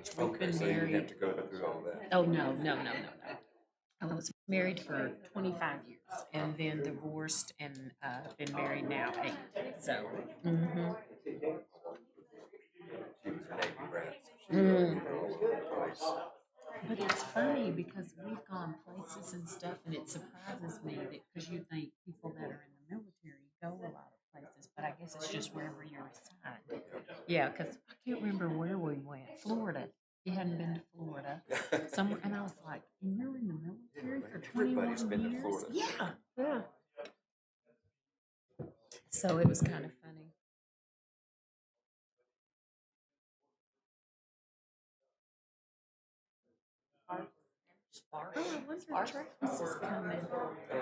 marriage. We've been So you have married. to go through all that. Oh, no. I was married for 25 years and then divorced and been married now 8. So, mhm. She was a Navy brat, so she Mm. was all over the place. But it's funny because we've gone places and stuff, and it surprises me that because you think people that are in the military go a lot of places, but I guess it's just wherever you're assigned. Yeah, because I can't remember where we went. Florida. You hadn't been to Florida somewhere, and I was like, "And you're in the military for 21 Everybody's been to years?" Florida. Yeah. So it was kind of funny. Oh, I wonder if Travis is coming. I don't think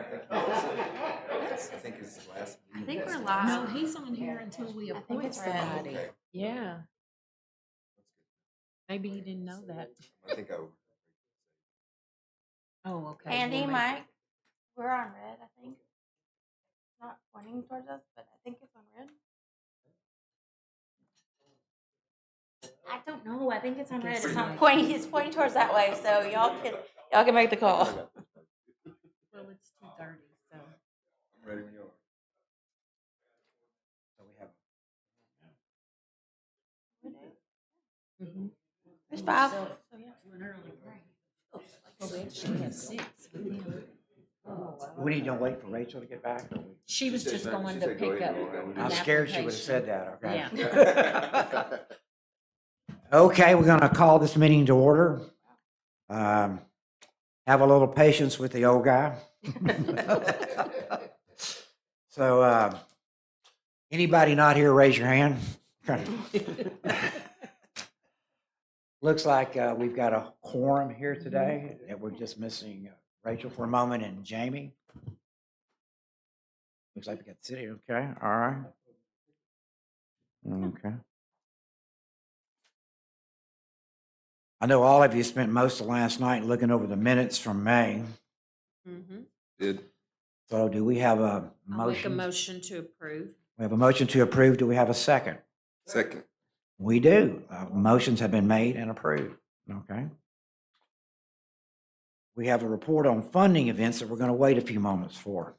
he is. I think his last I meeting think was we're last- live. No, he's on here until we I think appoint it's red. somebody. Okay. Yeah, That's maybe you didn't know that. good. I think I would. Oh, okay. Andy, well, maybe- Mike, we're on red, I think. It's not pointing towards us, but I think it's on red. I don't know. I think it's on red. It's not pointing. It's pointing towards that way, so y'all can make the call. Well, it's 2:30, so. I'm ready when you are. So we have. Mhm. There's 5. So, So yeah. to an early grave. Well, we actually have 6 with him. We need to wait for Rachel to get back? Or She was just going to said go pick ahead up and go ahead. an I'm scared she would have application. said that, okay? Yeah. Okay, we're going to call this meeting to order. Have a little patience with the old guy. So, anybody not here, raise your hand. Looks like we've got a quorum here today, and we're just missing Rachel for a moment and Jamie. Looks like we got the city, okay, all right. Okay. I know all of you spent most of last night looking over the minutes from May. Mhm. Did. So do we have a I'll make a motion? motion to approve. We have a motion to approve. Do we have a second? Second. We do. Motions have been made and approved. Okay. We have a report on funding events that we're going to wait a few moments for.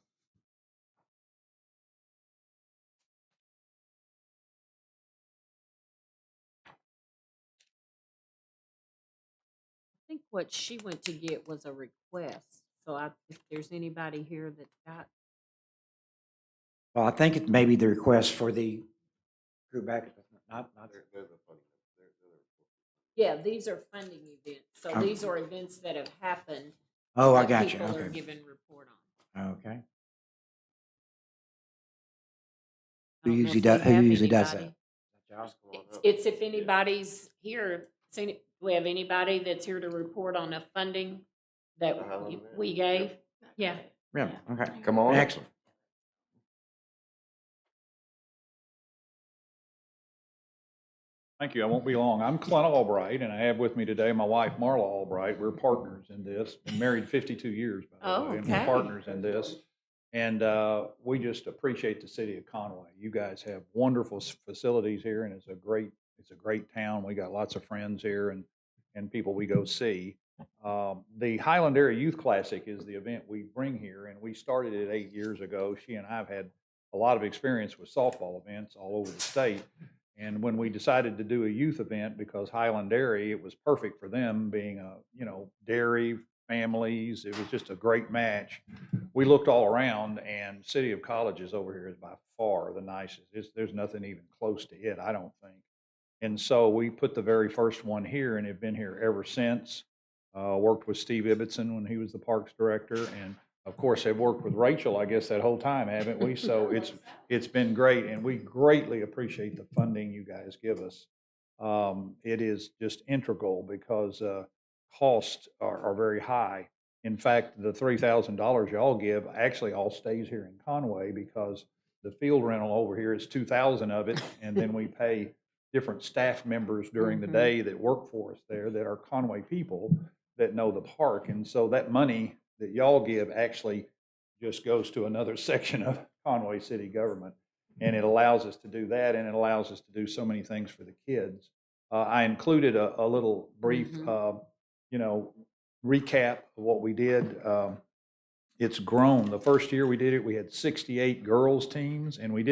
I think what she went to get was a request. So if there's anybody here that's got, Well, I think it may be the request for the group back. Not, yeah, these are funding events. So Okay. these are events that have happened. oh, I that got you. People are Okay. giving report on. Okay. I don't know if Who we have usually does anybody. that? It's if anybody's here, do we have anybody that's here to report on the funding that we gave? Yeah. Yeah, okay. Come on. Excellent. Thank you. I won't be long. I'm Clint Albright, and I have with me today my wife, Marla Albright. We're partners in this. Been married 52 years, by the Oh, way, and we're okay. partners in this. And we just appreciate the city of Conway. You guys have wonderful facilities here, and it's a great town. We got lots of friends here and people we go see. The Highland Area Youth Classic is the event we bring here, and we started it 8 years ago. She and I have had a lot of experience with softball events all over the state. And when we decided to do a youth event, because Highland Dairy, it was perfect for them being dairy families. It was just a great match. We looked all around, and City of Colleges over here is by far the nicest. There's nothing even close to it, I don't think. And so we put the very first one here and have been here ever since. Worked with Steve Ibbotson when he was the parks director, and of course, have worked with Rachel, I guess, that whole time, haven't we? So it's been great, and we greatly appreciate the funding you guys give us. It is just integral because costs are very high. In fact, the $3,000 y'all give actually all stays here in Conway because the field rental over here is $2,000 of it, and then we pay different staff members during the day that work for us there that are Conway people that know the park, and so that money that y'all give actually just goes to another section of Conway city government. And it allows us to do that, and it allows us to do so many things for the kids. I included a little brief, you know, recap of what we did. It's grown. The first year we did it, we had 68 girls teams, and we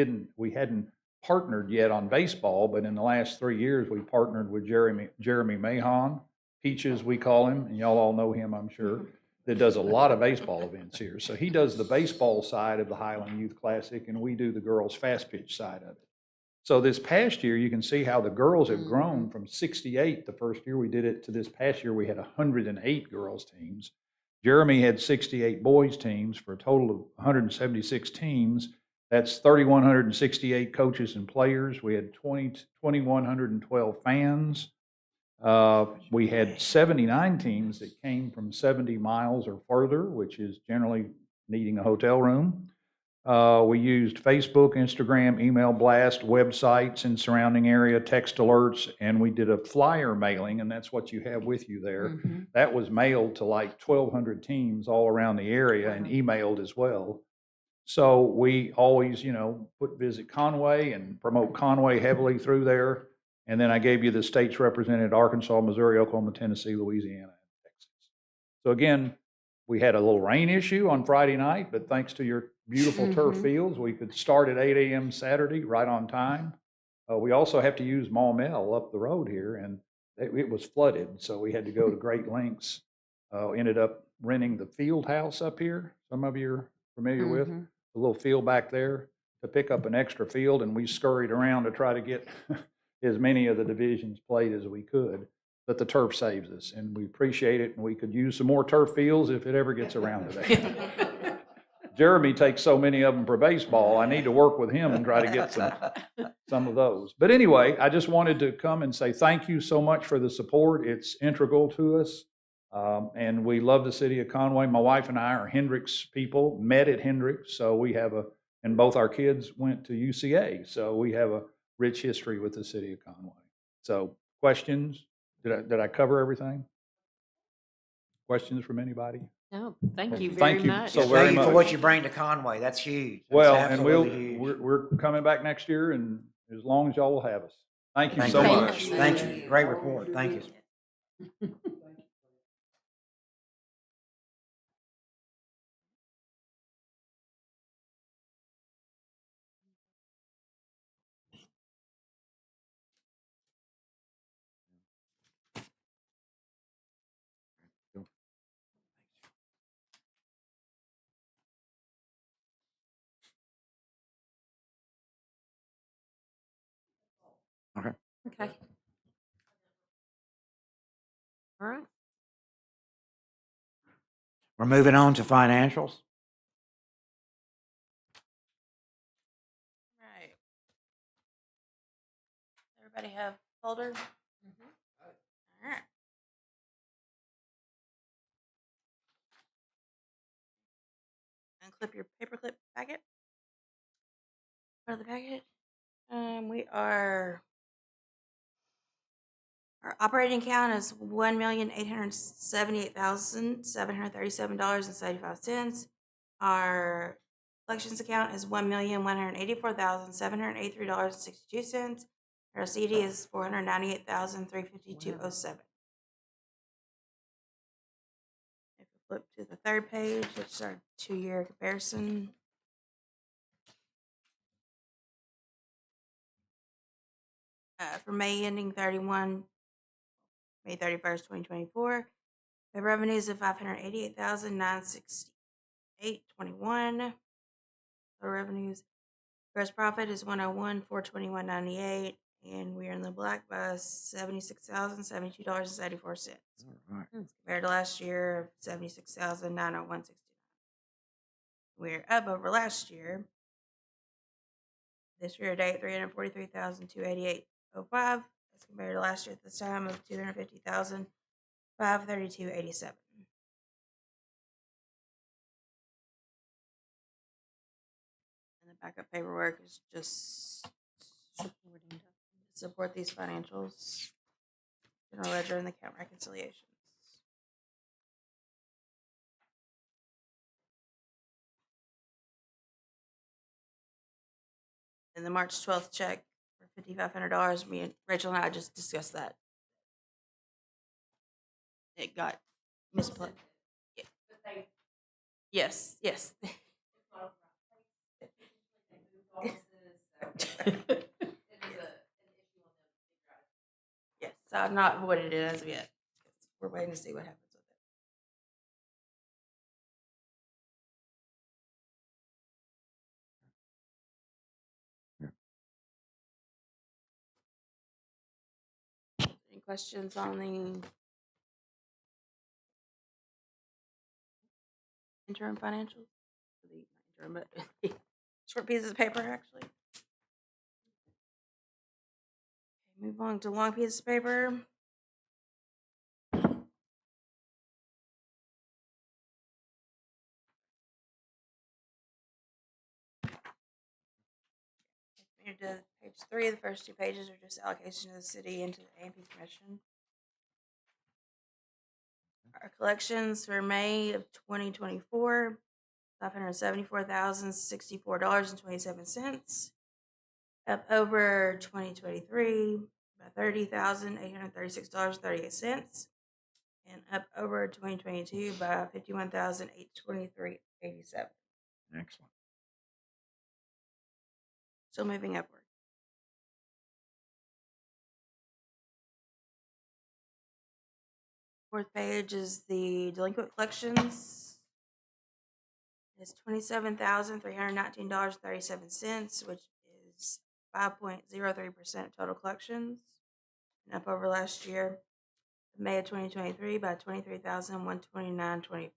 hadn't partnered yet on baseball, but in the last 3 years, we partnered with Jeremy Mahon, Peaches, we call him, and y'all all know him, I'm sure, that does a lot of baseball events here. So he does the baseball side of the Highland Youth Classic, and we do the girls' fast pitch side of it. So this past year, you can see how the girls have grown from 68 the first year we did it to this past year, we had 108 girls teams. Jeremy had 68 boys teams for a total of 176 teams. That's 3,168 coaches and players. We had 2,112 fans. We had 79 teams that came from 70 miles or further, which is generally needing a hotel room. We used Facebook, Instagram, email blast, websites in surrounding area, text alerts, and we did a flyer mailing, and that's what you have with you there. That was mailed to like 1,200 teams all around the area and emailed as well. So we always, put Visit Conway and promote Conway heavily through there. And then I gave you the states represented: Arkansas, Missouri, Oklahoma, Tennessee, Louisiana, and Texas. So again, we had a little rain issue on Friday night, but thanks to your beautiful turf fields, we could start at 8 a.m. Saturday right on time. We also have to use Maumelle up the road here, and it was flooded, so we had to go to great lengths. Ended up renting the field house up here, some of you are familiar with, the little field back there, to pick up an extra field, and we scurried around to try to get as many of the divisions played as we could. But the turf saves us, and we appreciate it, and we could use some more turf fields if it ever gets around to that. Jeremy takes so many of them for baseball. I need to work with him and try to get some of those. But anyway, I just wanted to come and say thank you so much for the support. It's integral to us, and we love the city of Conway. My wife and I are Hendricks people, met at Hendricks, so we have and both our kids went to UCA, so we have a rich history with the city of Conway. So questions? Did I cover everything? Questions from anybody? No, thank you Thank very you much. so Thank very you for much. what you bring to Conway. That's huge. That's Well, and absolutely huge. we're coming back next year, and as long as y'all will have us. Thank you Thank so you. much. Thank you. Great report. Thank you. Okay. Okay. All right. We're moving on to financials. Right. Everybody have folder? All right. Unclip your paperclip packet. Part of the packet. Our operating account is $1,878,737.75. Our collections account is $1,184,783.62. Our CD is $498,352.07. If we flip to the third page, which is our 2-year comparison. For May ending May 31st, 2024, the revenues of $588,968.21. The revenues, gross profit is $101,421.98, and we are in the black by $76,072.74. All right. Compared to last year of $76,901.69. We're up over last year. This year to date, $343,288.05 as compared to last year at this time of $250,532.87. And the backup paperwork is just support these financials, general ledger, and the account reconciliations. And the March 12th check for $5,500. Me and Rachel and I just discussed that. It got misplaced. Yes, yes. Yes, so I've not avoided it as of yet. We're waiting to see what happens with it. Any questions on the interim financials? The not interim, but short pieces of paper, actually. Okay, move on to long pieces of paper. Move to page 3. The first 2 pages are just allocation of the city into the A&P Commission. Our collections for May of 2024, $574,064.27. Up over 2023 by $30,836.38. And up over 2022 by $51,823.87. Excellent. Still moving upward. Fourth page is the delinquent collections. It's $27,319.37, which is 5.03% of total collections, and up over last year, May of 2023, by $23,129.25.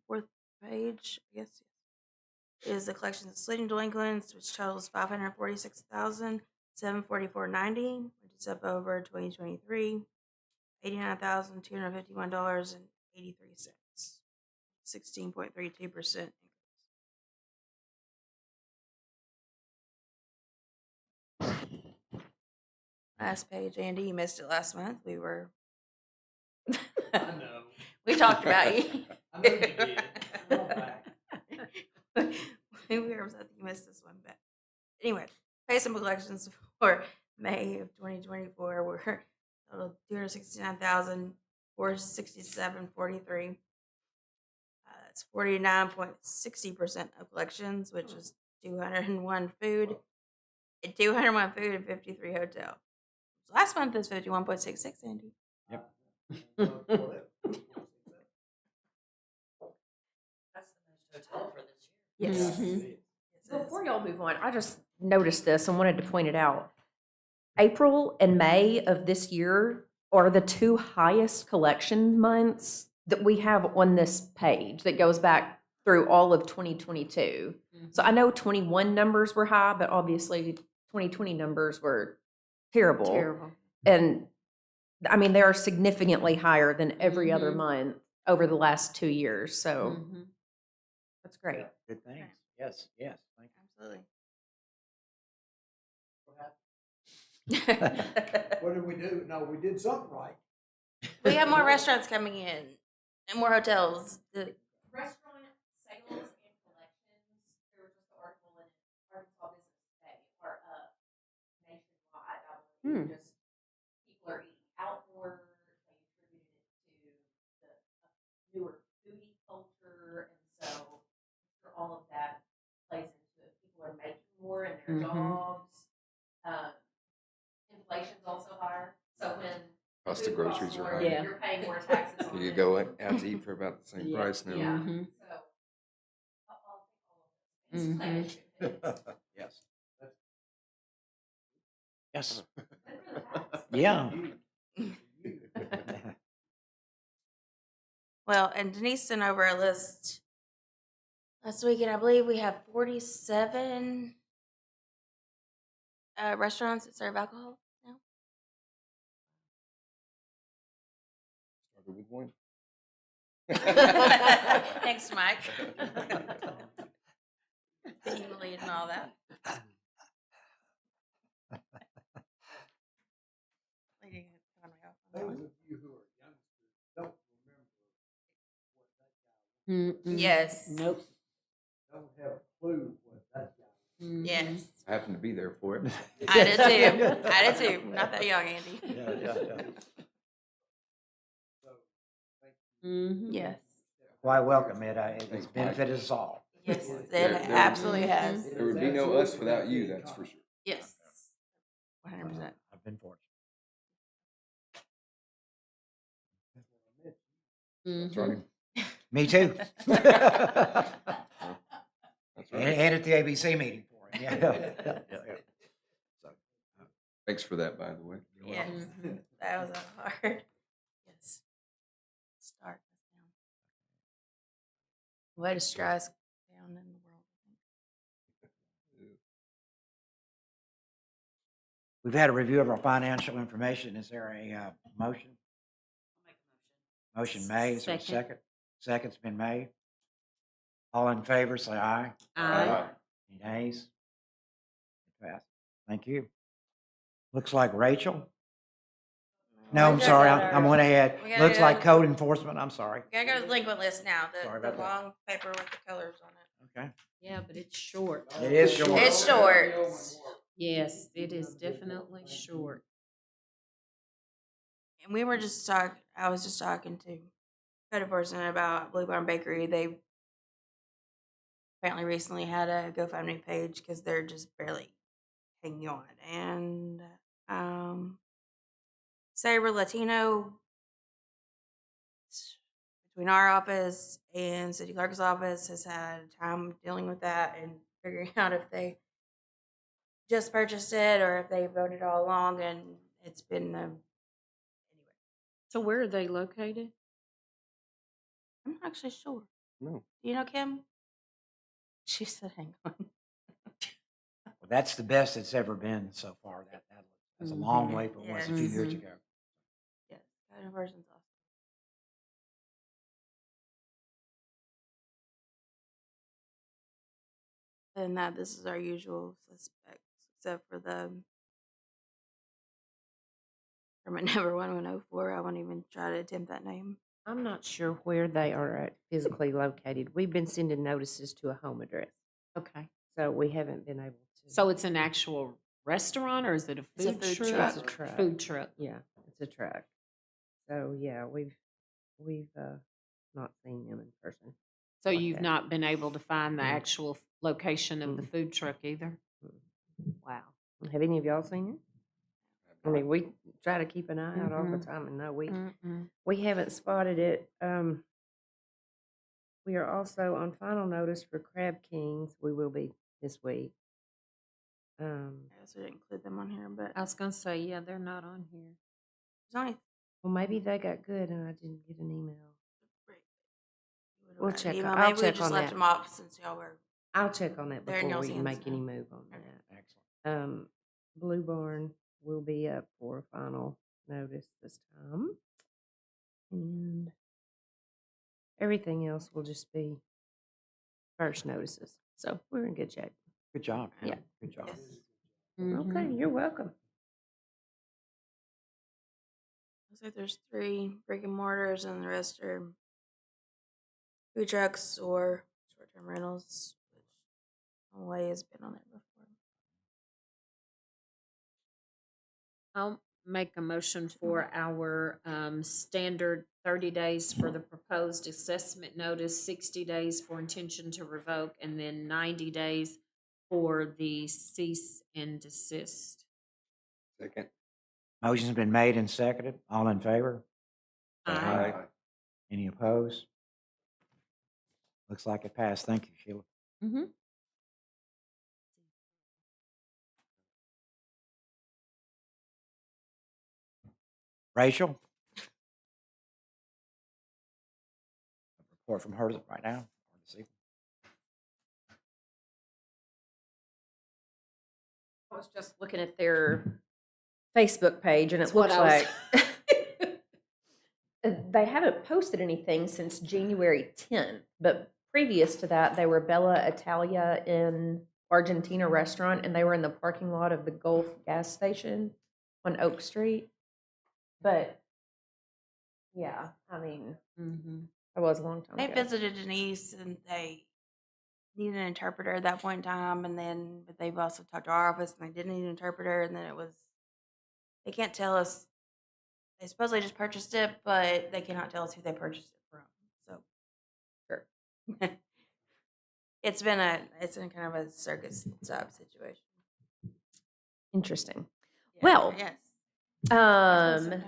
Fourth page, I guess, is the collections of sleeping delinquents, which totals $546,744.90, which is up over 2023, $89,251.83, 16.32% increase. Last page, Andy, you missed it last month. We were. I know. We talked about you. I know you did. We were upset that you missed this one, but anyway, pay simple collections for May of 2024 were total $269,467.43. That's 49.60% of collections, which is 201 food, and 53 hotel. Last month is 51.66, Andy. Yep. That's the most hotel for this Yes. year. Yes, it is. Before y'all move on, I just noticed this and wanted to point it out. April and May of this year are the 2 highest collection months that we have on this page that goes back through all of 2022. So I know 21 numbers were high, but obviously 2020 numbers were terrible. Terrible. And I mean, they are significantly higher than every other month over the last 2 years. So that's great. Good things. Yes, yes. Thank Absolutely. What did we do? No, we did something right. We have more restaurants coming in and more hotels. Restaurant sales and collections, there was just an article in Arkansas Business Today, are up nationwide. I believe just people are eating outdoors. They attributed it to the newer foodie culture, and so for all of that plays into it. People are making more in their jobs. Inflation's also higher, so when Cost of food costs groceries are more, higher. Yeah. you're paying more taxes on You it. could go out to eat for about the same Yeah. price now. Yeah, Mhm. so I'll think all of those things play into it. Yes. Yes. Good for the tax. Yeah. Well, and Denise sent over a list last week, and I believe we have 47 restaurants that serve alcohol now. Started with one. Thanks, Mike. Being the lead and all that. Leading Conway off on Those of you who are youngsters don't remember Mm-mm. Yes. Nope. don't have a clue what that guy Mhm. Yes. I happen to be there for it. I did too. I did too. Not that young, Andy. So, Mhm. Yes. Quite welcome. It's Thanks, Mike. benefited us all. Yes, There- it there- absolutely has. There would be no us without you, that's for sure. Yes. 100%. I've been fortunate. That's Mhm. right. Me too. That's right. And at the ABC meeting for him. Yeah. So, Thanks for that, by the way. Yes. Mhm. That was hard. Yes. Start us down. Way to stress down in the world. we've had a review of our financial information. Is there a motion? Motion made. Is there a Second. second? Second's been made. All in favor, say aye. Aye. Any nays? Pass. Thank you. Looks like Rachel. No, I'm sorry. I'm one ahead. We gotta Looks go- like code enforcement. I'm sorry. We gotta go to the delinquent list now. Sorry The about that. long paper with the colors on it. Okay. Yeah, but it's short. It is short. It's short. Yes, it is definitely short. And we were just I was just talking to code enforcement about Blue Barn Bakery. They apparently recently had a GoFundMe page because they're just barely hanging on. And Sabre Latino, between our office and city clerk's office, has had time dealing with that and figuring out if they just purchased it or if they voted all along. And it's been anyway. So where are they located? I'm not actually sure. No. Do you know Kim? She said, "Hang on." Well, that's the best it's ever been so far. That's a long Mhm. way from what it was a few Yes. years Mhm. ago. Yes, code enforcement's awesome. And that this is our usual suspects, except for the permit number 1104. I won't even try to attempt that name. I'm not sure where they are physically located. We've been sending notices to a home address, Okay. so we haven't been able to. So it's an actual restaurant or is it a It's a food food truck? truck. It's a truck. Food truck. Yeah, it's a truck. So yeah, we've not seen them in person. So Like you've that. not been able to find the Mm. actual location of the food truck either? Mm. Wow. Have any of y'all seen it? I mean, we try to keep an eye out all the Mm-mm. time, and no, we Mm-mm. we haven't spotted it. We are also on final notice for Crab Kings. We will be this week. I also didn't include them on here, but I was gonna say, yeah, they're not on here. there's only Well, maybe they got good, and I didn't get an email. you We'll would've got an check on- email. I'll Maybe we check just on left that. them off since y'all were. I'll check on that They're in before y'all's we hands make any now. move on Okay. that. Excellent. Blue Barn will be up for final notice this time. And everything else will just be first notices. So we're in good shape. Good job. Yeah. Good job. Yes. Mhm. Okay, you're welcome. Looks like there's 3 brick and mortars, and the rest are food trucks or short-term rentals, which Conway has been on there before. I'll make a motion for our standard 30 days for the proposed assessment notice, 60 days for intention to revoke, and then 90 days for the cease and desist. Second. Motion's been made and seconded. All in favor? Aye. Any opposed? Looks like it passed. Thank you, Sheila. Mm-hmm. Rachel? Report from her right now. Or this evening. I was just looking at their Facebook page, and it That's what looks I was- like they haven't posted anything since January 10th. But previous to that, they were Bella Italia in Argentina restaurant, and they were in the parking lot of the Gulf gas station on Oak Street. But Yeah, I mean, Mm-hmm. it was a long time They ago. visited Denise and they needed an interpreter at that point in time, and then but they've also talked to our office and they didn't need an interpreter, and then it was they can't tell us. They supposedly just purchased it, but they cannot tell us who they purchased it from. So Sure. it's been kind of a circus type situation. Interesting. Yeah, Well, yes. Um,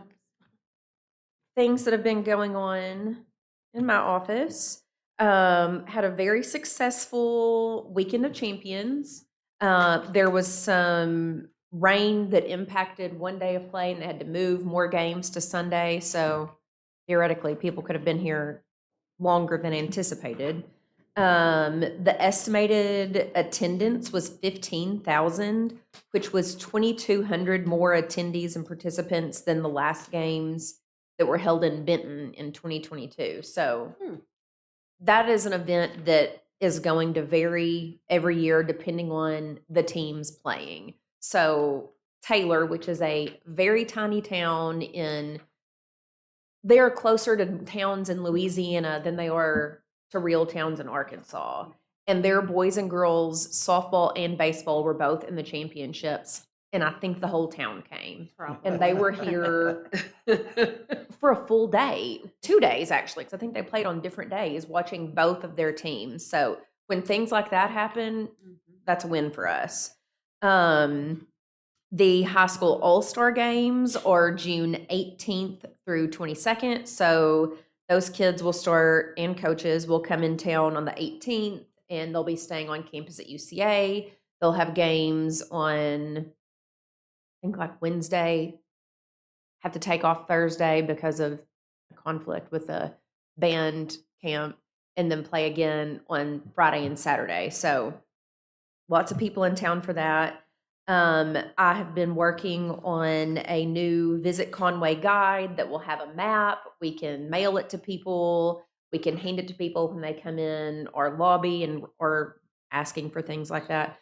things that have been going on in my office. Had a very successful weekend of champions. There was some rain that impacted one day of play, and they had to move more games to Sunday. So theoretically, people could have been here longer than anticipated. The estimated attendance was 15,000, which was 2,200 more attendees and participants than the last games that were held in Benton in 2022. So that is an event that is going to vary every year depending on the teams playing. So Taylor, which is a very tiny town they are closer to towns in Louisiana than they are to real towns in Arkansas. And their boys and girls softball and baseball were both in the championships. And I think the whole town came. And they were here for a full day, 2 days actually, because I think they played on different days watching both of their teams. So when things like that happen, that's a win for us. The high school all-star games are June 18th through 22nd. So those kids will start and coaches will come in town on the 18th and they'll be staying on campus at UCA. They'll have games on, I think like Wednesday, have to take off Thursday because of a conflict with a band camp, and then play again on Friday and Saturday. So lots of people in town for that. I have been working on a new Visit Conway guide that will have a map. We can mail it to people. We can hand it to people when they come in our lobby and or asking for things like that.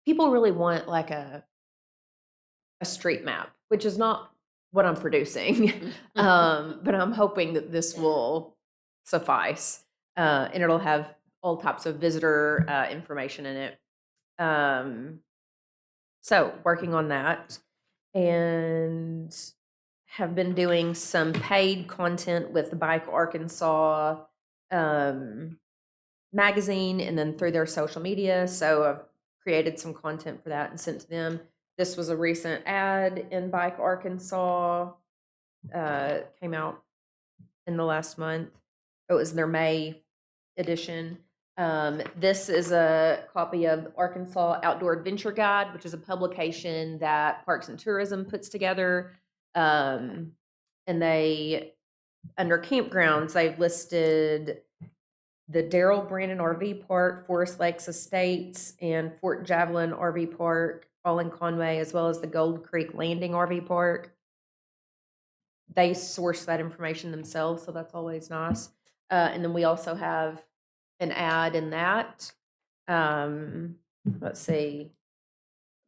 People really want like a street map, which is not what I'm producing. But I'm hoping that this will suffice. And it'll have all types of visitor information in it. So working on that and have been doing some paid content with the Bike Arkansas magazine and then through their social media. So I've created some content for that and sent to them. This was a recent ad in Bike Arkansas, came out in the last month. It was their May edition. This is a copy of Arkansas Outdoor Adventure Guide, which is a publication that Parks and Tourism puts together. And they, under campgrounds, they've listed the Darrell Brandon RV Park, Forest Lakes Estates, and Fort Javelin RV Park, all in Conway, as well as the Gold Creek Landing RV Park. They source that information themselves, so that's always nice. And then we also have an ad in that. Let's see,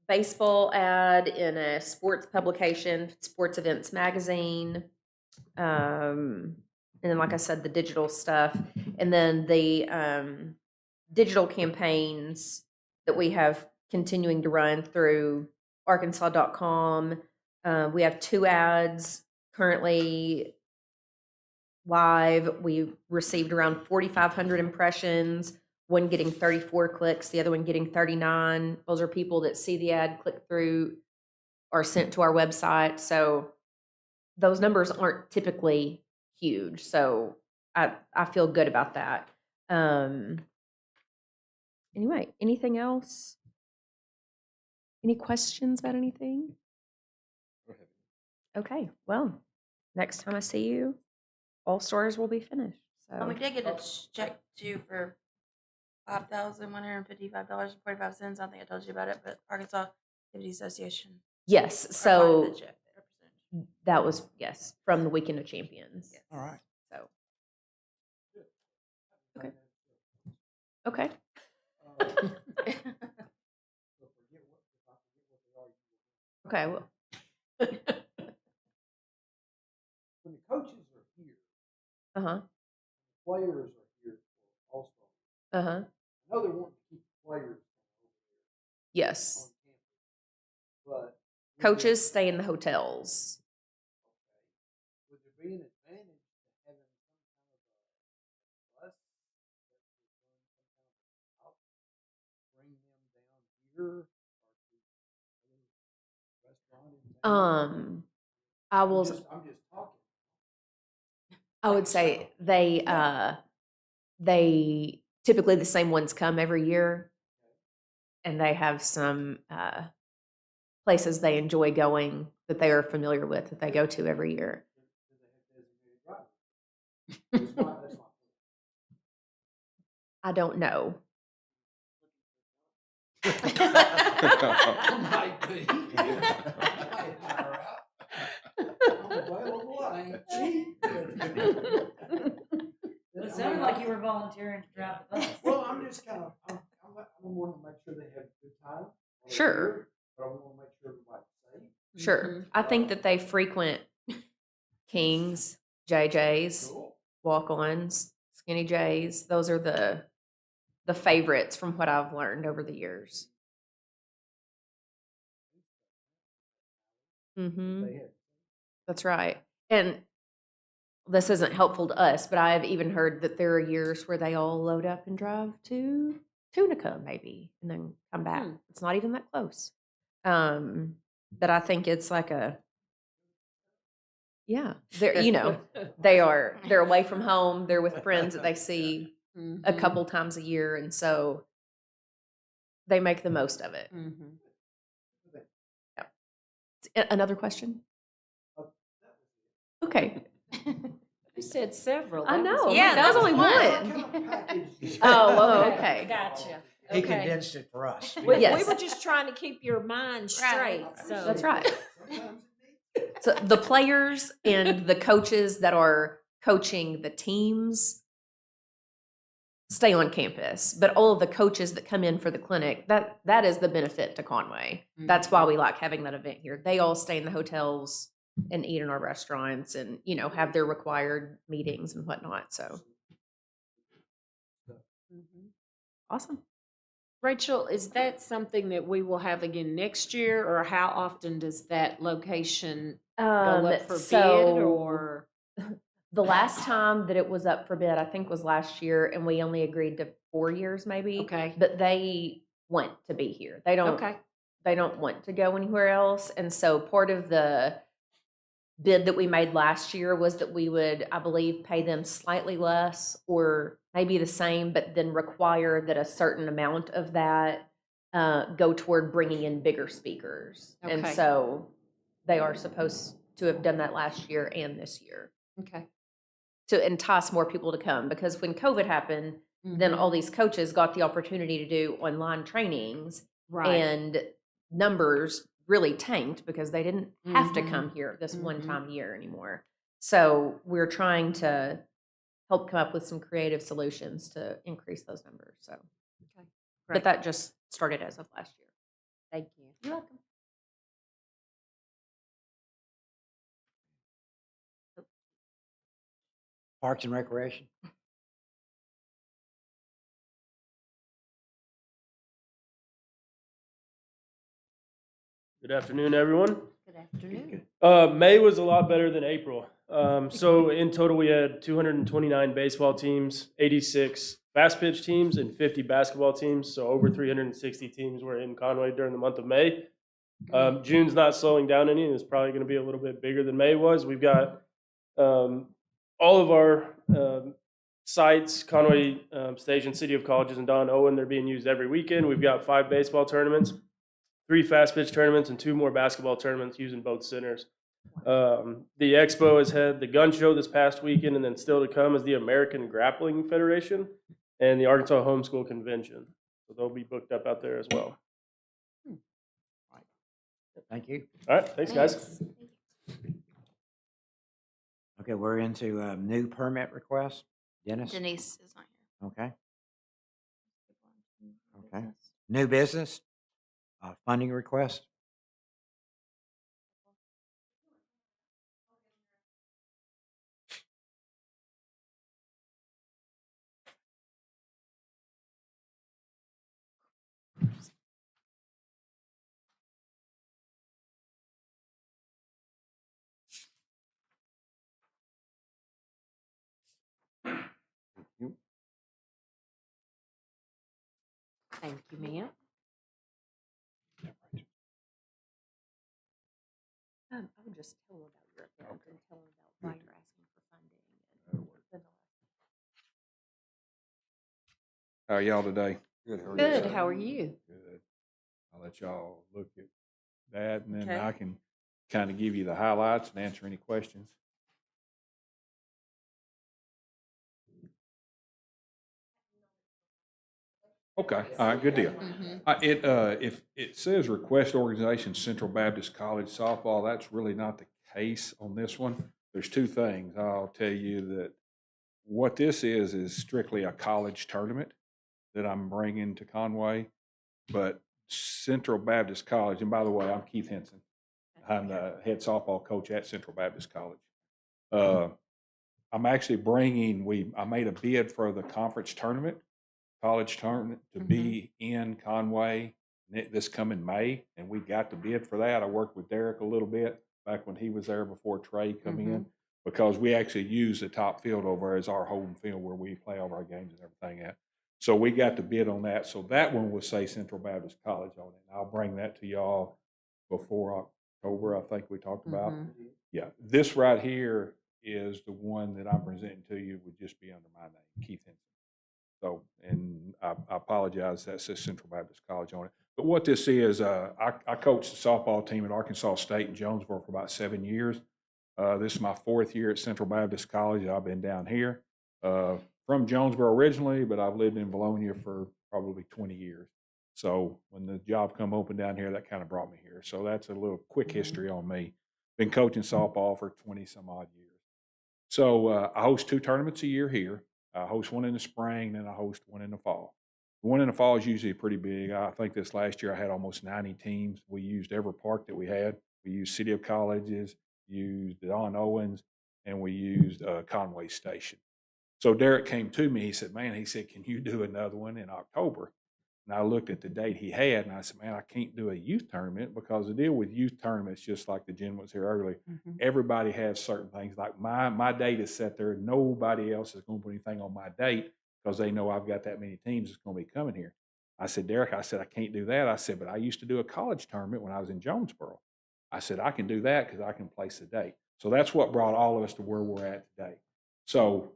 baseball ad in a sports publication, Sports Events Magazine. And then, like I said, the digital stuff. And then the digital campaigns that we have continuing to run through arkansas.com. We have 2 ads currently live. We received around 4,500 impressions, one getting 34 clicks, the other one getting 39. Those are people that see the ad, click through, are sent to our website. So those numbers aren't typically huge. So I feel good about that. Anyway, anything else? Any questions about anything? Okay, well, next time I see you, all stores will be finished. So We did get a check due for $5,155.45. I don't think I told you about it, but Arkansas Activity Association. yes, are part of so the check, their percentage. that was, yes, from the Weekend of Champions. Yes. All right. So. Okay. Okay. Okay. Well. When the coaches are here, Uh-huh. Players are here for All-Star. Uh-huh. I know they want to keep players Yes. on campus, but Coaches stay in the hotels. would there be an advantage to having some kind of a bus that would run some kind of a route, bring them down here, or to restaurant in town? I will. I'm just talking. I would say they typically the same ones come every year, and they have some places they enjoy going that they are familiar with that they go to every year. Do they have designated drivers? That's my point. I don't know. Might be. I'm available, I ain't cheap. It sounded like you were volunteering to drive the bus. Well, I'm just kind of, I'm wanting to make sure they have a good time. while they're Sure. here, But I want to make sure everybody's safe. Sure. I think that they frequent Kings, JJ's, Cool. walk-ons, Skinny J's. Those are the favorites from what I've learned over the years. Mm-hmm. They have. That's right. And this isn't helpful to us, but I've even heard that there are years where they all load up and drive to Tunica maybe and then come back. It's not even that close. But I think it's like they're they're away from home, they're with friends that they see a couple times a year, and so they make the most of it. Another question? Okay. You said several. I That was know. one. Yeah, that was that only was one. What kind of package is Oh, that? okay. Gotcha. He Okay. condensed it for us. We Yes. were just trying to keep your mind straight, so. That's right. Sometimes it needs. So the players and the coaches that are coaching the teams stay on campus, but all of the coaches that come in for the clinic, that is the benefit to Conway. That's why we like having that event here. They all stay in the hotels and eat in our restaurants and, have their required meetings and whatnot. So awesome. Rachel, is that something that we will have again next year, or how often does that location go up for bid, or? The last time that it was up for bid, I think was last year, and we only agreed to 4 years maybe. Okay. But they want to be here. They don't Okay. they don't want to go anywhere else. And so part of the bid that we made last year was that we would, I believe, pay them slightly less or maybe the same, but then require that a certain amount of that go toward bringing in bigger speakers. And Okay. so they are supposed to have done that last year and this year Okay. to entice more people to come, because when COVID happened, then all these coaches got the opportunity to do online trainings, Right. and numbers really tanked because they didn't have to come here this one time a year anymore. So we're trying to help come up with some creative solutions to increase those numbers. So, Okay. but Great. that just started as of last year. Thank you. You're welcome. Parks and Recreation. Good afternoon, everyone. Good afternoon. May was a lot better than April. So in total, we had 229 baseball teams, 86 fast pitch teams, and 50 basketball teams. So over 360 teams were in Conway during the month of May. June's not slowing down any, and it's probably going to be a little bit bigger than May was. We've got all of our sites, Conway Station, City of Colleges, and Don Owen, they're being used every weekend. We've got 5 baseball tournaments, 3 fast pitch tournaments, and 2 more basketball tournaments using both centers. The expo has had the gun show this past weekend, and then still to come is the American Grappling Federation and the Arkansas Homeschool Convention. So they'll be booked up out there as well. Thank you. All right, thanks, guys. Okay, we're into new permit requests. Dennis? Denise is not here. Okay. Okay. New business, funding request. Thank you, ma'am. I would just tell them about your event and tell them about why you're asking for funding. How are y'all today? Good. How are you? Good, how are you? Good. I'll let y'all look at that, and then Okay. I can kind of give you the highlights and answer any questions. Okay, all right, good deal. If it says request organization Central Baptist College softball, that's really not the case on this one. There's two things. I'll tell you that what this is strictly a college tournament that I'm bringing to Conway, but Central Baptist College, and by the way, I'm Keith Henson. I'm the head softball coach at Central Baptist College. I'm actually I made a bid for the conference tournament, college tournament to be in Conway this coming May, and we got the bid for that. I worked with Derek a little bit back when he was there before Trey come in, because we actually use the top field over there as our home field where we play all of our games and everything at. So we got the bid on that. So that one will say Central Baptist College on it. And I'll bring that to y'all before October, I think we talked about. Yeah, this right here is the one that I'm presenting to you, would just be under my name, Keith Henson. So, and I apologize, that says Central Baptist College on it. But what this is, I coached the softball team at Arkansas State in Jonesboro for about 7 years. This is my 4th year at Central Baptist College. I've been down here from Jonesboro originally, but I've lived in Bologna for probably 20 years. So when the job come open down here, that kind of brought me here. So that's a little quick history on me. Been coaching softball for 20 some odd years. So I host 2 tournaments a year here. I host one in the spring, then I host one in the fall. The one in the fall is usually pretty big. I think this last year I had almost 90 teams. We used every park that we had. We used City of Colleges, used Don Owens, and we used Conway Station. So Derek came to me. He said, "Man," he said, "can you do another one in October?" And I looked at the date he had, and I said, "Man, I can't do a youth tournament, because the deal with youth tournaments, just like the Jen was here earlier, everybody has certain things. Like my date is set there. Nobody else is going to put anything on my date, because they know I've got that many teams that's going to be coming here." I said, "Derek," I said, "I can't do that." I said, "But I used to do a college tournament when I was in Jonesboro." I said, "I can do that because I can place the date." So that's what brought all of us to where we're at today. So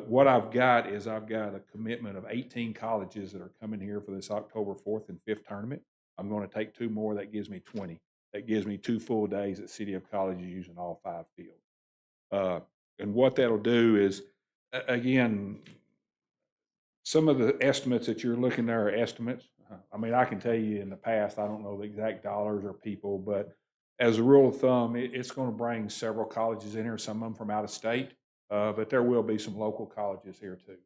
what I've got a commitment of 18 colleges that are coming here for this October 4th and 5th tournament. I'm going to take 2 more. That gives me 20. That gives me 2 full days at City of Colleges using all 5 fields. And what that'll do is, again, some of the estimates that you're looking there are estimates. I mean, I can tell you in the past, I don't know the exact dollars or people, but as a rule of thumb, it's going to bring several colleges in here, some of them from out of state, but there will be some local colleges here too.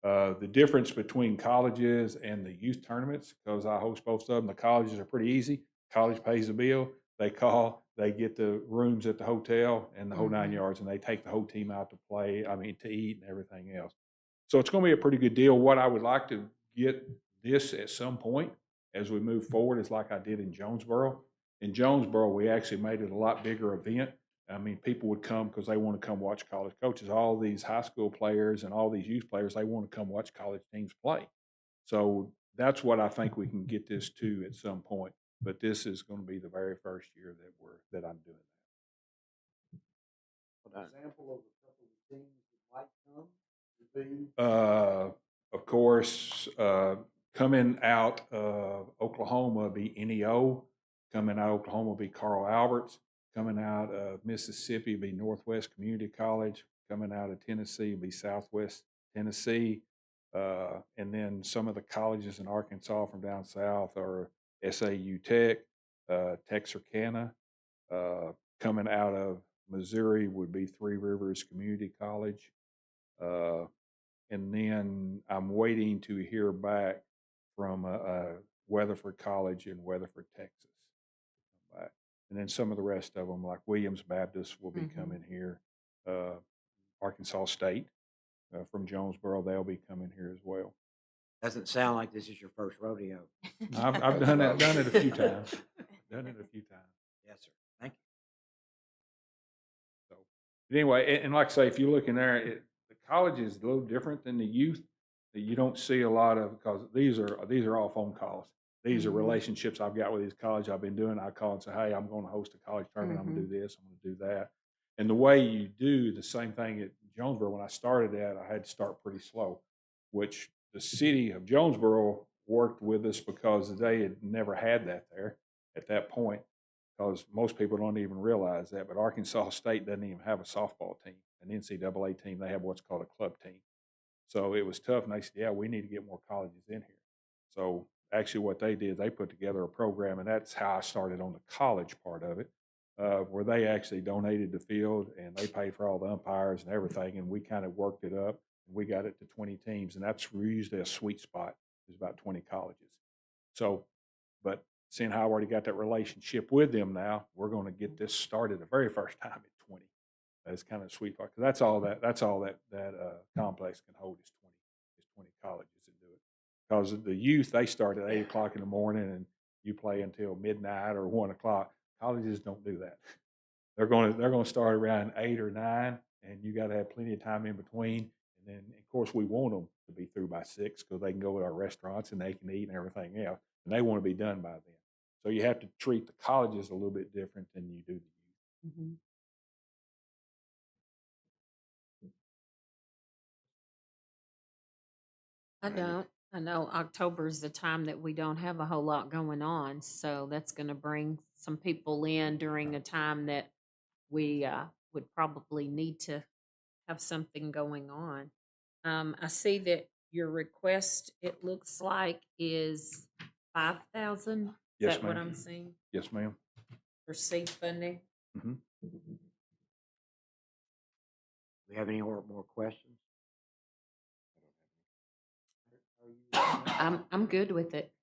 The difference between colleges and the youth tournaments, because I host both of them, the colleges are pretty easy. College pays the bill. They call, they get the rooms at the hotel and the whole 9 yards, and they take the whole team out to play, to eat and everything else. So it's going to be a pretty good deal. What I would like to get this at some point as we move forward is like I did in Jonesboro. In Jonesboro, we actually made it a lot bigger event. I mean, people would come because they want to come watch college coaches. All these high school players and all these youth players, they want to come watch college teams play. So that's what I think we can get this to at some point. But this is going to be the very first year that I'm doing that. Example of a couple of teams that might come would be. Of course, coming out of Oklahoma be NEO. Coming out of Oklahoma will be Carl Alberts. Coming out of Mississippi will be Northwest Community College. Coming out of Tennessee will be Southwest Tennessee. And then some of the colleges in Arkansas from down south are SAU Tech, Texarkana. Coming out of Missouri would be Three Rivers Community College. And then I'm waiting to hear back from Weatherford College in Weatherford, Texas. And then some of the rest of them, like Williams Baptist, will be coming here. Arkansas State from Jonesboro, they'll be coming here as well. Doesn't sound like this is your first rodeo. I've done it a few times. Yes, sir. Thank you. So, but anyway, and like I say, if you look in there, the college is a little different than the youth. that you don't see a lot of, because these are all phone calls. These are relationships I've got with these colleges I've been doing. I call and say, hey, I'm going to host a college tournament. I'm going to do this. I'm going to do that. And the way you do the same thing at Jonesboro, when I started that, I had to start pretty slow, which the city of Jonesboro worked with us because they had never had that there at that point, because most people don't even realize that. But Arkansas State doesn't even have a softball team, an NCAA team. They have what's called a club team. So it was tough. And they said, yeah, we need to get more colleges in here. So actually what they did, they put together a program, and that's how I started on the college part of it, where they actually donated the field and they paid for all the umpires and everything. And we kind of worked it up and we got it to 20 teams. And that's usually a sweet spot, is about 20 colleges. So, but seeing how I already got that relationship with them now, we're going to get this started the very first time at 20. That's kind of sweet part, because that's all that complex can hold is 20 colleges that do it. Because the youth, they start at 8 o'clock in the morning and you play until midnight or 1 o'clock. Colleges don't do that. They're going to start around 8 or 9, and you got to have plenty of time in between. And then, of course, we want them to be through by 6 because they can go to our restaurants and they can eat and everything else, and they want to be done by then. So you have to treat the colleges a little bit different than you do the youth. Mhm. I don't. I know October is the time that we don't have a whole lot going on, so that's going to bring some people in during a time that we would probably need to have something going on. I see that your request, it looks like, is 5,000. Is Yes, that what ma'am. I'm seeing Yes, ma'am. for seed funding? Mhm. We have any more questions? I'm good with it.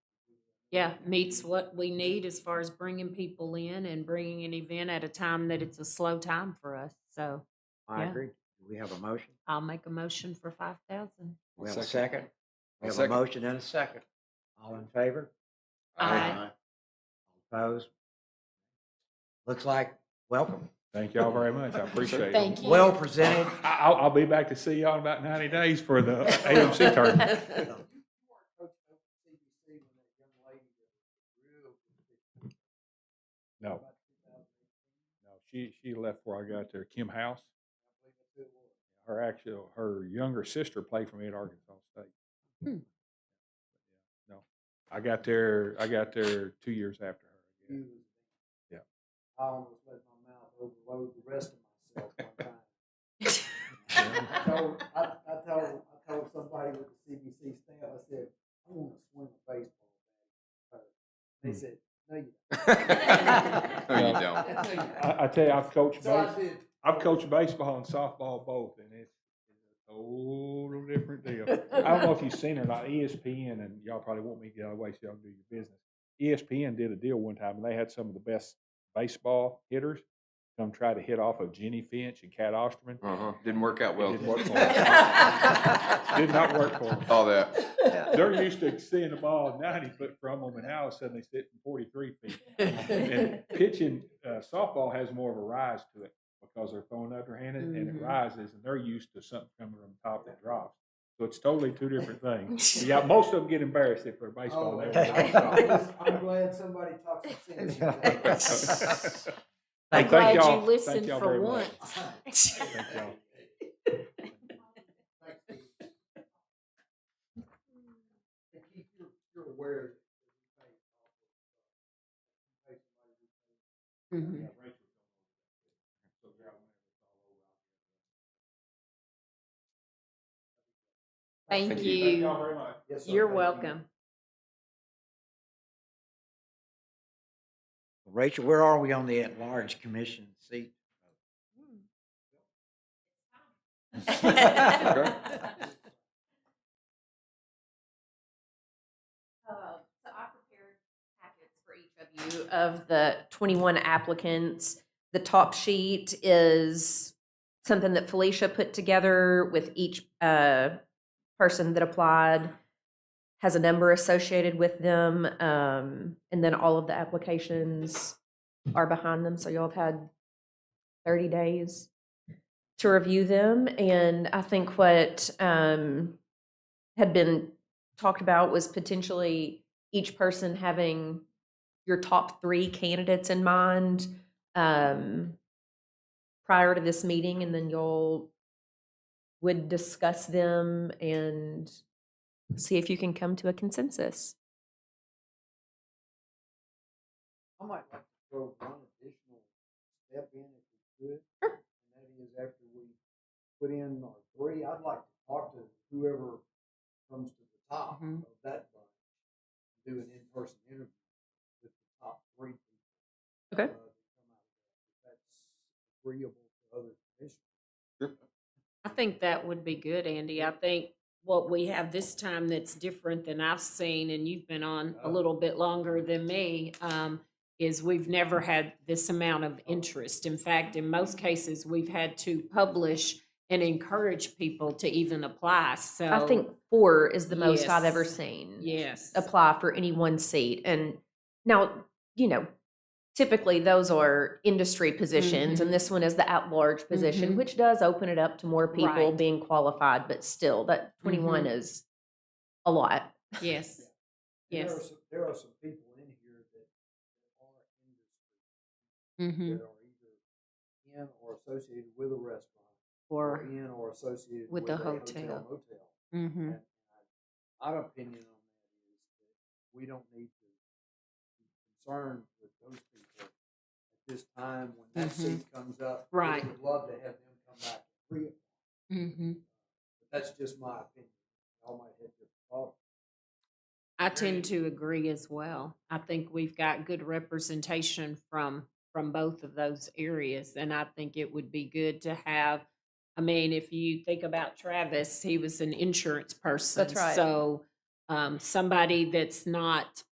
Yeah, meets what we need as far as bringing people in and bringing an event at a time that it's a slow time for us. So I Yeah. agree. Do we have a motion? I'll make a motion for 5,000. We have a I'll second? We have a second. motion and a second. All in favor? Aye. All opposed? Looks like, welcome. Thank y'all very much. I appreciate it. Thank you. Well presented. I'll be back to see y'all in about 90 days for the AMC tournament. No. No, she left before I got there. Kim House. Her younger sister played for me at Arkansas State. Hmm. No, I got there 2 years after her. Yeah. I almost let my mouth overload the rest of myself one time. I told somebody with the CBC staff, I said, I want to swing a baseball bat. They said, no, you don't. No, you don't. I tell you, I've So coached baseball and softball both, and it's a total different deal. I don't know if you've seen it or not. ESPN, and y'all probably want me to get out of the way so y'all can do your business. ESPN did a deal one time, and they had some of the best baseball hitters come try to hit off of Jenny Finch and Cat Osterman. Didn't work out well. It didn't work for them. Did not work for them. All that. They're used to seeing the ball 90 foot from them, and now all of a sudden they sit in 43 feet. And pitching, softball has more of a rise to it because they're throwing underhanded and it rises, and they're used to something coming from the top that drops. So it's totally two different things. Yeah, most of them get embarrassed if they're baseball. I'm glad somebody talks some sense. I'm Thank glad y'all. you listened Thank y'all for very much. once. Thank y'all. And Keith, you're aware that Mhm. Thank Thank you. you. Thank y'all very much. Yes, sir. You're Thank you. welcome. Rachel, where are we on the at-large commission seat? So I prepared packets for each of you of the 21 applicants. The top sheet is something that Felicia put together with each person that applied, has a number associated with them, and then all of the applications are behind them. So y'all have had 30 days to review them. And I think what had been talked about was potentially each person having your top 3 candidates in mind prior to this meeting, and then y'all would discuss them and see if you can come to a consensus. I might like to throw one additional step in if we could. Sure. And that is after we put in our 3, I'd like to talk to whoever comes to the top Mhm. of that bunch, do an in-person interview with the top 3 people. Okay. That come out of that, if that's agreeable to other commissioners. I think that would be good, Andy. I think what we have this time that's different than I've seen, and you've been on a little bit longer than me, is we've never had this amount of interest. In fact, in most cases, we've had to publish and encourage people to even apply. So I think 4 is the most I've ever Yes. seen yes, apply for any one seat. And now, typically those are industry positions, Mhm. and this one is the at-large position, Mhm. which does open it up to more people Right. being qualified, but still, that 21 is a lot. yes, And there are yes. there are some people in here that are industry, Mm-hmm. that are either in or associated with a restaurant, Or in or associated with with a a hotel. motel. Mm-hmm. And my opinion on that is that we don't need to be concerned with those people at this time when that Mhm. seat comes up. Right. We would love to have them come back and reapply. Mm-hmm. But that's just my opinion. Y'all might have different thoughts. I tend to agree as well. I think we've got good representation from both of those areas, and I think it would be good to have. I mean, if you think about Travis, he was an insurance person. That's right. So somebody that's not,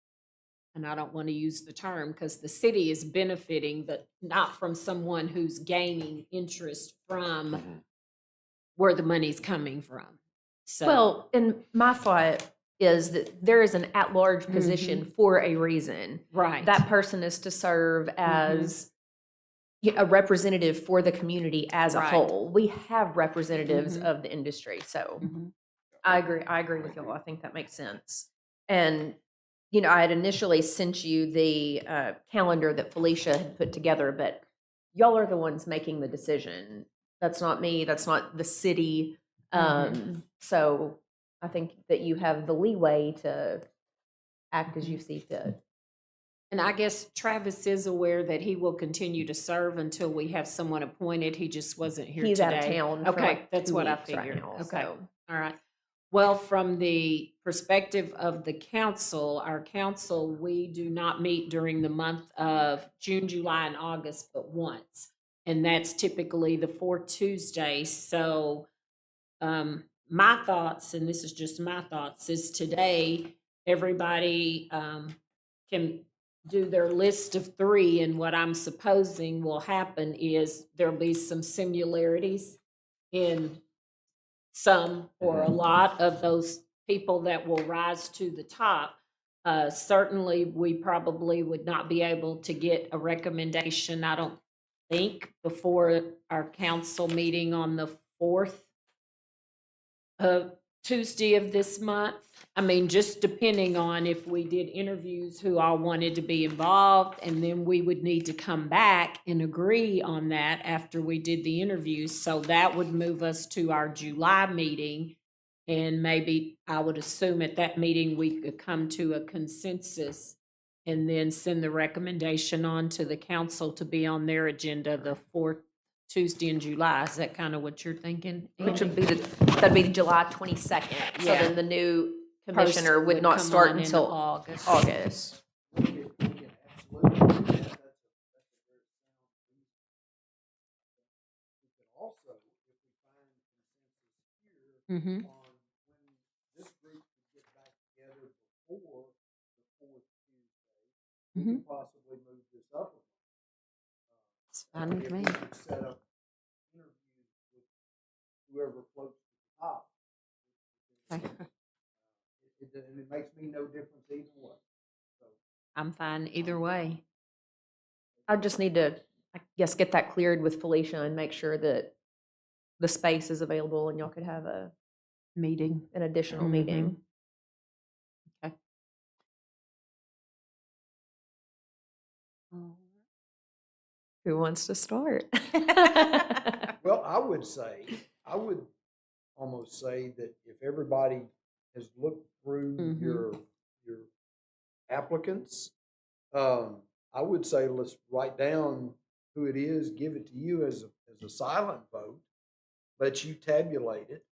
and I don't want to use the term because the city is benefiting, but not from someone who's gaining interest from where the money's coming from. So Well, and my thought is that there is an at-large position for a reason. right. That person is to serve as a representative for the community as a Right. whole. We have representatives Mhm. of the industry, so Mhm. I agree with y'all. I think that makes sense. And, I had initially sent you the calendar that Felicia had put together, but y'all are the ones making the decision. That's not me, that's not the city. So I think that you have the leeway to act as you see fit. And I guess Travis is aware that he will continue to serve until we have someone appointed. He just wasn't here He's today. out of town for Okay, like that's 2 what I weeks right figured. now, Okay, so. all right. Well, from the perspective of the council, our council, we do not meet during the month of June, July, and August but once. And that's typically the 4th Tuesday. So my thoughts, and this is just my thoughts, is today everybody can do their list of 3, and what I'm supposing will happen is there'll be some similarities in some or a lot of those people that will rise to the top. Certainly, we probably would not be able to get a recommendation, I don't think, before our council meeting on the 4th Tuesday of this month. I mean, just depending on if we did interviews, who all wanted to be involved, and then we would need to come back and agree on that after we did the interviews. So that would move us to our July meeting. And maybe I would assume at that meeting, we could come to a consensus and then send the recommendation on to the council to be on their agenda the 4th Tuesday in July. Is that kind of what you're thinking? Which would Andy? be that'd be July 22nd. So Yeah. then the new commissioner Person would not come start on in until August. August. We can absolutely do that. That's a very sound reason. We can also, if we find consensus here Mhm. on when this group could get back together before the 4th Tuesday, we could possibly move this up a month. It's fine with If me. we could set up interviews with whoever floats to the top. Okay. It makes me no difference either way. So, I'm fine either way. I just need to, I guess, get that cleared with Felicia and make sure that the space is available and y'all could have a Meeting. an additional Mhm. meeting. Okay. Who wants to start? Well, I would almost say that if everybody has looked through Mhm. your applicants, I would say let's write down who it is, give it to you as a silent vote, let you tabulate it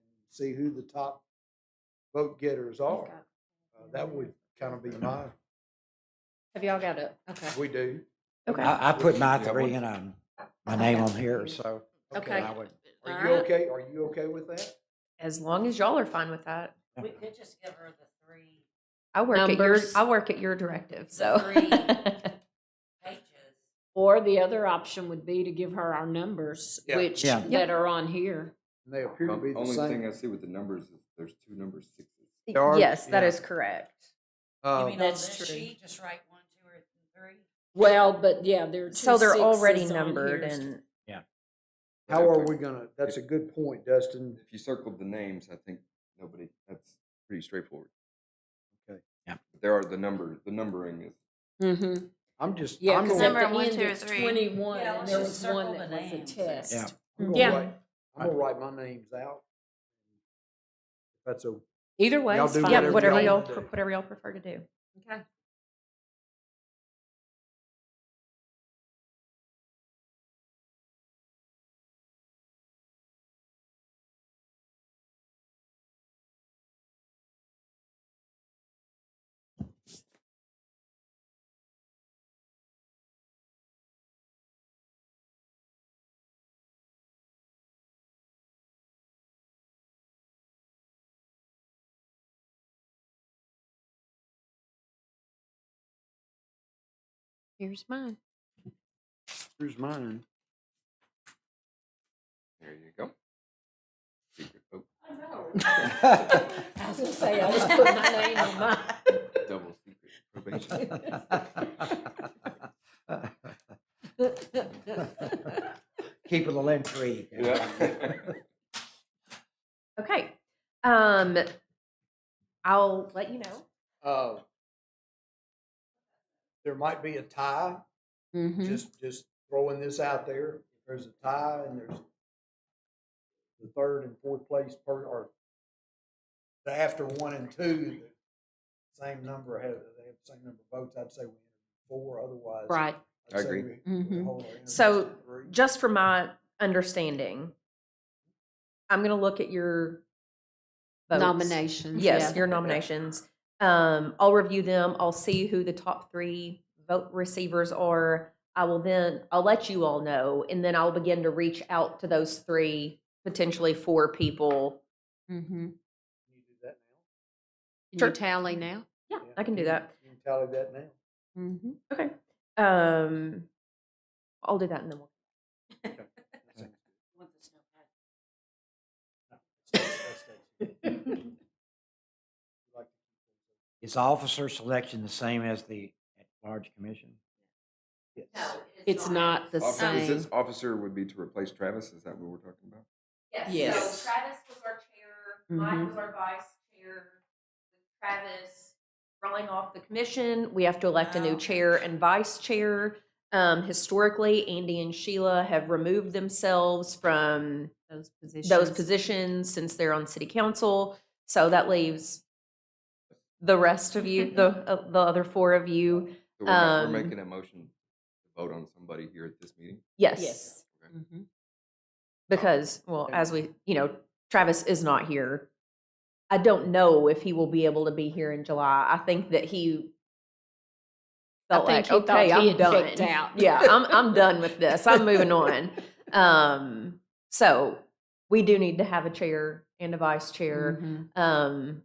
and see who the top vote getters are. That would kind of be my, Have y'all got it? Okay. we do. Okay. I put my Yeah, three one- in, my name on here, so. Okay. I would, Are All you right. okay? Are you okay with that? As long as y'all are fine with that. We could just give her the 3 I work Numbers. I work at your directive, so. three. pages. Or the other option would be to give her our numbers, Yeah. which Yeah. that are on here. And they appear to be the Only thing I same. see with the numbers is there's 2 numbers 6s. There are- Yes, that yeah. is correct. That's true. Just write 1, 2, or 3. Well, but yeah, there are 2 So they're already 6s on numbered here. and, How are we gonna, that's a good point, Dustin. If you circled the names, I think that's pretty straightforward. Okay. Yeah. But there are the numbering is. Mm-hmm. I'm just, Yeah, I'm because gonna, at the Number 1, end 2, or it's 3. 21, Yeah, and let's there just was circle one the that was a names. test. Yeah. I'm gonna Yeah. write, I'm gonna write my names out. If that's okay. Either way, Y'all it's do fine. yeah, whatever whatever y'all y'all, wanna do. whatever y'all prefer to do. Okay. Here's mine. Here's mine. There you go. Secret vote. I know. I was gonna say, I just put my name on mine. Double secret probation. keep it a little intrigue. Yeah. Okay. I'll let you know. There might be a tie, Mm-hmm. just throwing this out there. If there's a tie and there's the third and fourth place or the after 1 and 2, the same number they have the same number of votes. I'd say we enter 4, otherwise. Right. I'd I say agree. we Mhm. hold our interviews So, to 3. Just from my understanding, I'm gonna look at your votes. Nominations. Yes, yeah. your nominations. I'll review them. I'll see who the top 3 vote receivers are. I'll let you all know, and then I'll begin to reach out to those 3, potentially 4 people. Mm-hmm. Can you do that now? Can Sure. you tally now? Yeah, I can do that. You can tally that now. Mm-hmm. Okay. I'll do that and then we'll. Okay. That sounds Want the snow good. That's like Is officer selection the same as the at-large commission? yes. No, It's not the Officer, is same. this officer would be to replace Travis? Is that what we're talking about? Yes. Yes. So Travis was our chair. Mike Mhm. was our vice chair. Travis. Rolling off the commission, we have to elect a new Wow. chair and vice chair. Historically, Andy and Sheila have removed themselves from those positions since they're on city council. So that leaves the rest of you, the other 4 of you. So we're Um, making a motion to vote on somebody here at this meeting? Yes, Yes. Okay. Mm-hmm. because, well, as we, Travis is not here. I don't know if he will be able to be here in July. I think that he felt I think like, he thought okay, he I'm had done. checked out. Yeah, I'm done with this. I'm moving on. So we do need to have a chair and a vice chair. Mm-hmm.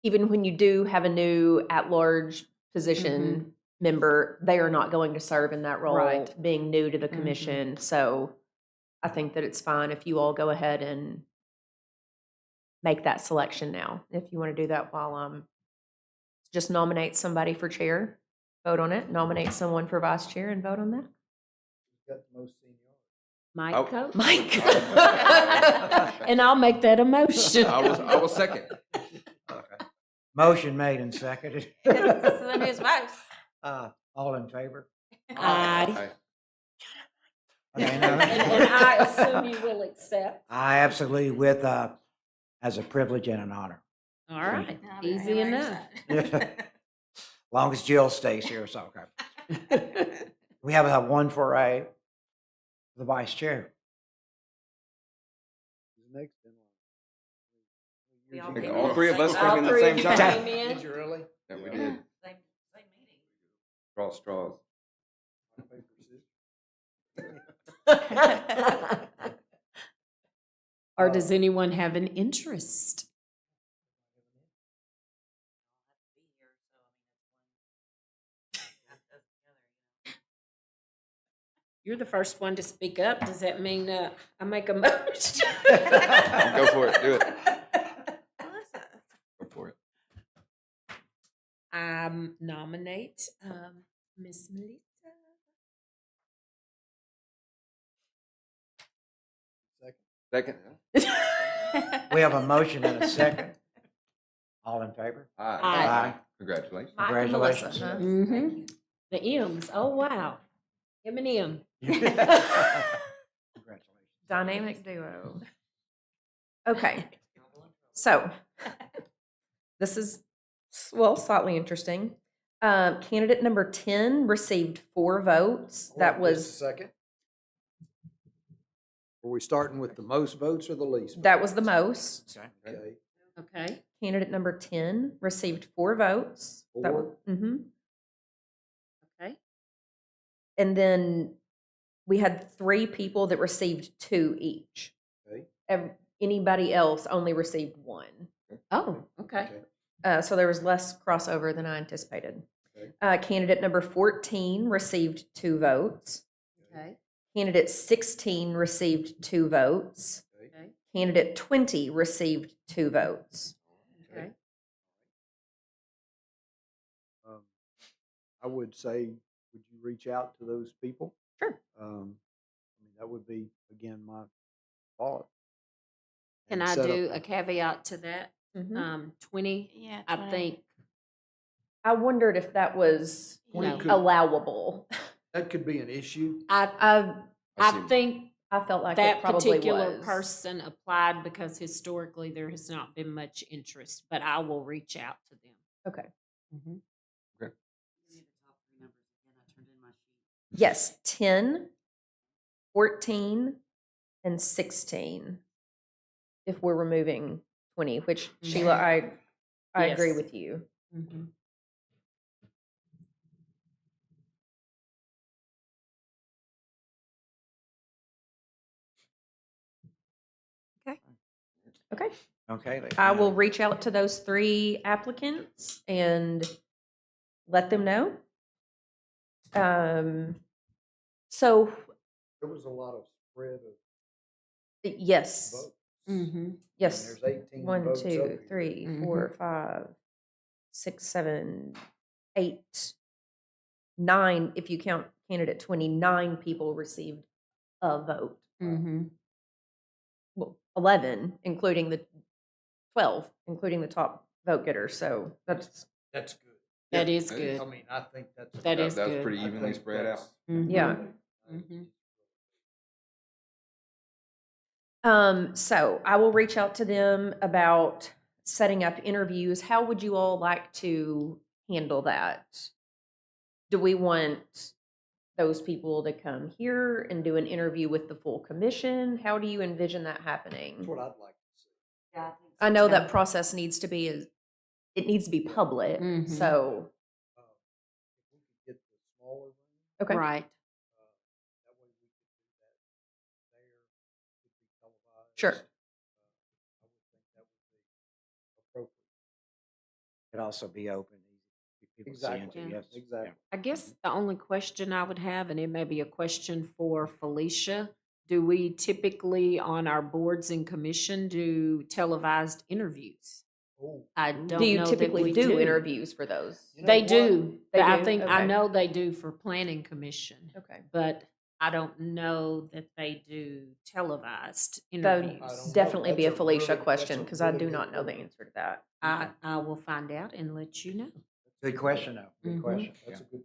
Even when you do have a new at-large position member, they are not going to serve in that role, Right. being new to the commission. So I think that it's fine if you all go ahead and make that selection now. If you want to do that while just nominate somebody for chair, vote on it, nominate someone for vice chair and vote on that. Who's got the most seniority? Mike Oh. Coach? Mike. And I'll make that a motion. I will second. Motion made and seconded. So then who's vice? All in favor? Aye. Okay, And now, I assume you will accept. I absolutely with, as a privilege and an honor. All right, All easy right, enough. Long as Jill stays here, so, okay. We have one for the vice chair. Who's next in We line? all Think came all in three of same us time. came in the All same three time. came in. Did you really? Yeah, we did. Same meeting. Draw straws. Or does anyone have an interest? You're the first one to speak up. Does that mean I make a motion? Go for it. Do it. Melissa. Go for it. I nominate Miss Melissa. Second. We have a motion and a second. All in favor? Aye. Congratulations. Mike and Melissa, Congratulations. huh? Mm-hmm. The M's. Oh, wow. M&M. Congratulations. Dynamic duo. Okay. So this is, well, slightly interesting. Candidate number 10 received 4 votes. That Hold on just a was, second. Are we starting with the most votes or the least? that was the most. Okay. Okay. Candidate number 10 received 4 votes. That was, 4? Okay. And then we had 3 people that received 2 each. Okay. Anybody else only received 1. Oh, okay. So there was less crossover than I anticipated. Okay. Candidate number 14 received 2 votes. Okay. Candidate 16 received 2 votes. Okay. Candidate 20 received 2 votes. Okay. I would say, would you reach out to those people? Sure. I mean, that would be, again, my thought. Can And I set do up- a caveat to that? Mhm. 20, Yeah. I 20. think, I wondered if that was No. could- allowable. That could be an issue. I I think I felt like it that probably particular was. person applied because historically there has not been much interest, but I will reach out to them. Okay. Mhm. Yes, 10, 14, and 16. If we're removing 20, which Sheila, I agree Yes. with you. Mhm. Okay. Okay. I will reach out to those 3 applicants and let them know. So There was a lot of spread of yes, votes. Mhm. yes. There's 18 1, votes up 2, here. 3, Mhm. 4, 5, 6, 7, 8, 9. If you count candidate 29 people received a vote. Mhm. Well, 11, including the 12, including the top vote getter. So that's, That's good. That is Yeah, good. I mean, I think that's. That That is was good. pretty I evenly think spread out. that's- Mhm. yeah. Mhm. So I will reach out to them about setting up interviews. How would you all like to handle that? Do we want those people to come here and do an interview with the full commission? How do you envision that happening? That's what I'd like to see. I know that process needs to be, it needs to be public, Mhm. so, If we could get the smaller room, okay. Right. that way we could do that there, could be televised. Sure. I would think that would be appropriate. Could also be open. People see into, Exactly. yes. Exactly. I guess the only question I would have, and it may be a question for Felicia, do we typically on our boards and commission do televised interviews? Oh, I don't Do you know that typically we do interviews for those? you know They what? do. They I do? think, I Okay. know they do for planning commission, Okay. but I don't know that they do televised That interviews. don't definitely know. be a That's a Felicia really- question that's a because I really do good not know the question. answer to that. I will find out and let you know. Good question, though. Good Mhm. question. That's a good.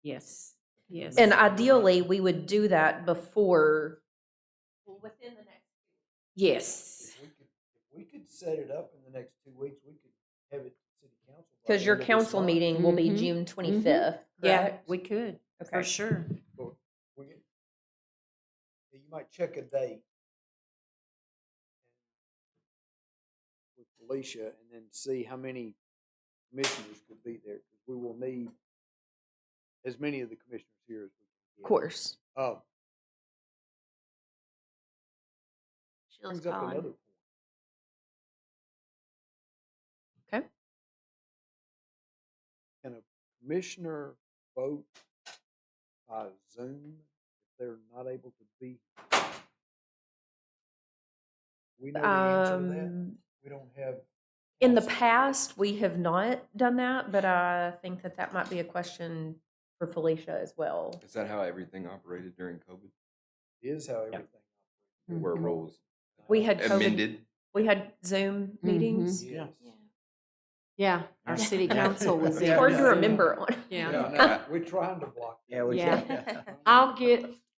Yes, yes. And ideally, we would do that before. Within the next. Yes. If we could set it up in the next 2 weeks, we could have it to city council. by Because the your end of this council month. meeting will be Mhm, June 25th, Yeah, correct? we could, for Okay. sure. But you might check a date with Felicia and then see how many commissioners could be there, because we will need as many of the commissioners here as we can get. Of course. Sheila's Brings up calling. another point. Okay. Can a commissioner vote by Zoom if they're not able to be? We know the answer to that. We don't have. In the council. past, we have not done that, but I think that that might be a question for Felicia as well. Is that how everything operated during COVID? Is how everything. Where Mhm. roles We had COVID, amended? we had Zoom meetings. Yes. Yeah, our city council was. It's in hard to Zoom. remember on. Yeah. No, we're trying to block. Yeah, we Yeah. should.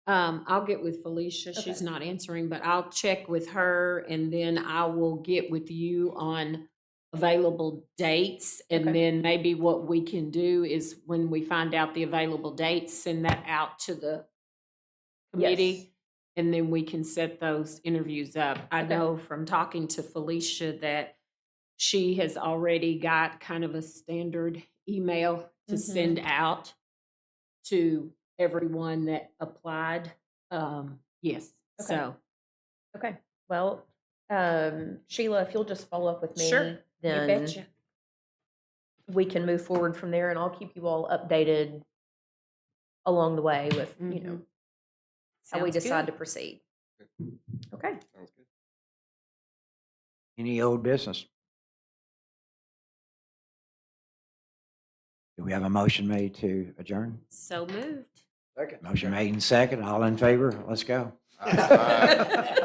I'll get with Felicia. She's not answering, but I'll check with her and then I will get with you on available dates. And Okay. then maybe what we can do is when we find out the available dates, send that out to the committee. Yes. And then we can set those interviews up. I Okay. know from talking to Felicia that she has already got kind of a standard email to Mhm. send out to everyone that applied. Yes, Okay. so. Okay. Well, Sheila, if you'll just follow up with me, Sure, you then betcha. we can move forward from there, and I'll keep you all updated along the way with, you know, how we Sounds decide good. to proceed. Okay. Sounds good. Any old business? Do we have a motion made to adjourn? So moved. Second. Motion made and second. All in favor? Let's go. Aye.